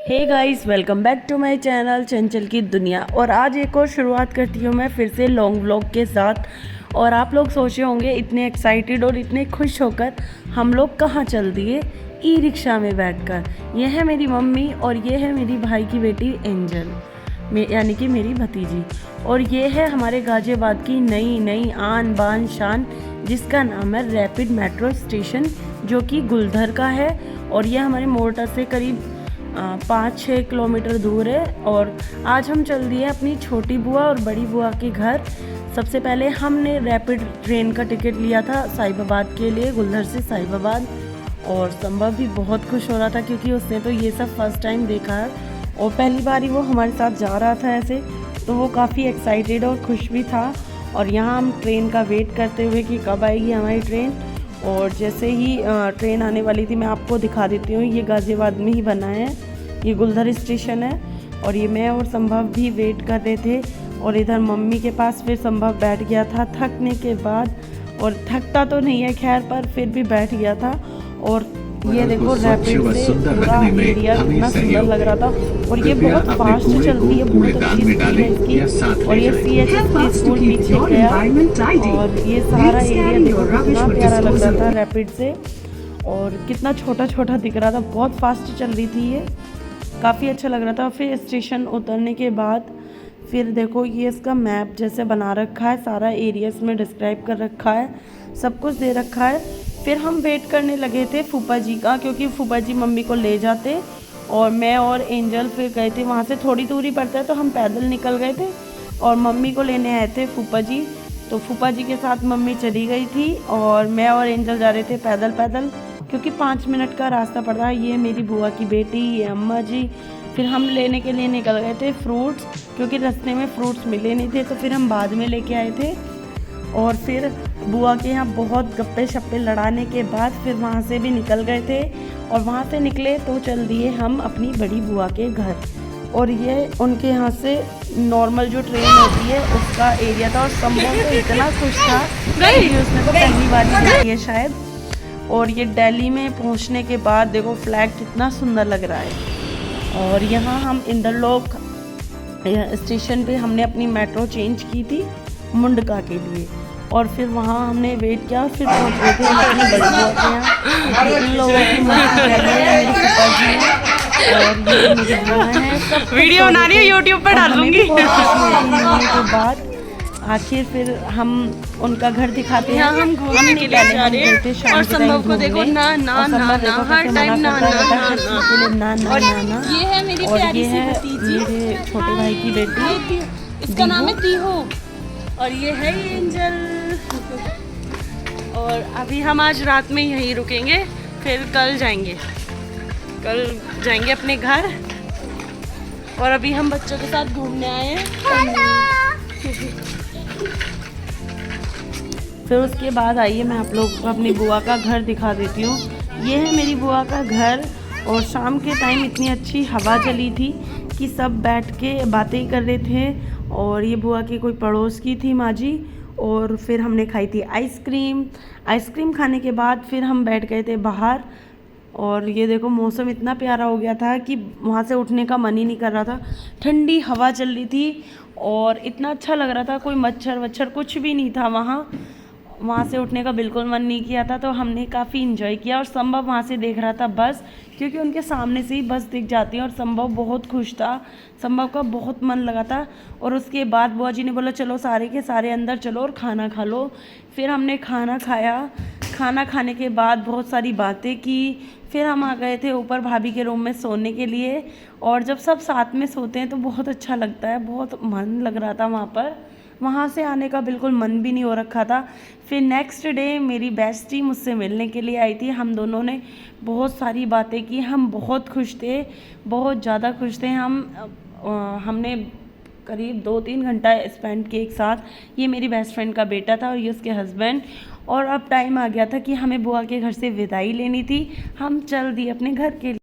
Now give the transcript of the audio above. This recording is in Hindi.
Hey guys, welcome back to my channel Chanchal की दुनिया। और आज एक और शुरुआत करती हूँ मैं फिर से लॉन्ग व्लॉग के साथ। और आप लोग सोचे होंगे इतने एक्साइटेड और इतने खुश होकर हम लोग कहाँ चल दिए ई रिक्शा में बैठकर। ये है मेरी मम्मी और ये है मेरी भाई की बेटी एंजल, यानी कि मेरी भतीजी। और ये है हमारे गाजियाबाद की नई आन बान शान, जिसका नाम है रैपिड मेट्रो स्टेशन, जो कि गुलधर का है। और ये हमारे मोरटा से करीब 5-6 किलोमीटर दूर है। और आज हम चल दिए अपनी छोटी बुआ और बड़ी बुआ के घर। सबसे पहले हमने रैपिड ट्रेन का टिकट लिया था साहिबाबाद के लिए, गुलधर से साहिबाबाद। और संभव भी बहुत खुश हो रहा था क्योंकि उसने तो ये सब फर्स्ट टाइम देखा है और पहली बार ही वो हमारे साथ जा रहा था ऐसे, तो वो काफ़ी एक्साइटेड और खुश भी था। और यहाँ हम ट्रेन का वेट करते हुए कि कब आएगी हमारी ट्रेन। और जैसे ही ट्रेन आने वाली थी, मैं आपको दिखा देती हूँ, ये गाज़ियाबाद में ही बना है, ये गुलधर स्टेशन है। और ये मैं और संभव भी वेट कर रहे थे। और इधर मम्मी के पास फिर संभव बैठ गया था थकने के बाद। और थकता तो नहीं है खैर, पर फिर भी बैठ गया था। और ये देखो रैपिड से पूरा एरिया कितना सुंदर लग रहा था। और ये बहुत फास्ट चलती है, बहुत अच्छी स्पीड है इसकी। और ये CHS स्कूल पीछे गया और ये सारा एरिया देखो कितना प्यारा लग रहा था रैपिड से। और कितना छोटा छोटा दिख रहा था, बहुत फास्ट चल रही थी ये, काफ़ी अच्छा लग रहा था। फिर स्टेशन उतरने के बाद फिर देखो ये इसका मैप जैसे बना रखा है, सारा एरिया इसमें डिस्क्राइब कर रखा है, सब कुछ दे रखा है। फिर हम वेट करने लगे थे फूफा जी का, क्योंकि फूफा जी मम्मी को ले जाते और मैं और एंजल फिर गए थे। वहाँ से थोड़ी दूरी पड़ता है तो हम पैदल निकल गए थे और मम्मी को लेने आए थे फूफा जी। तो फूफा जी के साथ मम्मी चली गई थी और मैं और एंजल जा रहे थे पैदल, क्योंकि 5 मिनट का रास्ता पड़ रहा है। ये मेरी बुआ की बेटी, ये अम्मा जी। फिर हम लेने के लिए निकल गए थे फ्रूट्स, क्योंकि रास्ते में फ्रूट्स मिले नहीं थे, तो फिर हम बाद में लेके आए थे। और फिर बुआ के यहाँ बहुत गप्पे शप्पे लड़ाने के बाद फिर वहाँ से भी निकल गए थे। और वहाँ से निकले तो चल दिए हम अपनी बड़ी बुआ के घर। और ये उनके यहाँ से नॉर्मल जो ट्रेन होती है उसका एरिया था। और संभव तो इतना खुश था कि उसने तो पहली बार ही देखी है शायद। और ये दिल्ली में पहुंचने के बाद देखो फ्लैग कितना सुंदर लग रहा है। और यहाँ हम इंदरलोक स्टेशन पे हमने अपनी मेट्रो चेंज की थी मुंडका के लिए। और फिर वहाँ हमने वेट किया, फिर पहुँच गए थे अपनी बड़ी बुआ के यहाँ। इन लोगों की मस्ती कर रही है मेरी फूफा जी और ये मेरी बुआ है, सब वीडियो बना रही है यूट्यूब पर डालूंगी। के बाद आखिर फिर हम उनका घर दिखाते हैं। हम घूमने के लिए जा रहे हैं और संभव को देखो ना ना ना ना हर टाइम ना ना ना ना। और ये है मेरी प्यारी सी भतीजी, मेरे छोटे भाई की बेटी, इसका नाम है दीहू। और ये है एंजल। और अभी हम आज रात में यहीं रुकेंगे, फिर कल जाएंगे अपने घर। और अभी हम बच्चों के साथ घूमने आए हैं। फिर उसके बाद आइए मैं आप लोग को अपनी बुआ का घर दिखा देती हूँ। ये है मेरी बुआ का घर। और शाम के टाइम इतनी अच्छी हवा चली थी कि सब बैठ के बातें कर रहे थे। और ये बुआ की कोई पड़ोस की थी माँ जी। और फिर हमने खाई थी आइसक्रीम खाने के बाद फिर हम बैठ गए थे बाहर। और ये देखो मौसम इतना प्यारा हो गया था कि वहाँ से उठने का मन ही नहीं कर रहा था, ठंडी हवा चल रही थी और इतना अच्छा लग रहा था, कोई मच्छर वच्छर कुछ भी नहीं था वहाँ से उठने का बिल्कुल मन नहीं किया था। तो हमने काफ़ी इन्जॉय किया। और संभव वहाँ से देख रहा था बस, क्योंकि उनके सामने से ही बस दिख जाती है। और संभव बहुत खुश था, संभव का बहुत मन लगा था। और उसके बाद बुआ जी ने बोला चलो सारे के सारे अंदर चलो और खाना खा लो। फिर हमने खाना खाया, खाना खाने के बाद बहुत सारी बातें की। फिर हम आ गए थे ऊपर भाभी के रूम में सोने के लिए। और जब सब साथ में सोते हैं तो बहुत अच्छा लगता है, बहुत मन लग रहा था वहाँ पर। वहाँ से आने का बिल्कुल मन भी नहीं हो रखा था। फिर नेक्स्ट डे मेरी बेस्टी मुझसे मिलने के लिए आई थी। हम दोनों ने बहुत सारी बातें की, हम बहुत खुश थे, बहुत ज़्यादा खुश थे हमने करीब 2-3 घंटा स्पेंड किए एक साथ। ये मेरी बेस्ट फ्रेंड का बेटा था और ये उसके हस्बैंड। और अब टाइम आ गया था कि हमें बुआ के घर से विदाई लेनी थी। हम चल दिए अपने घर के लिए।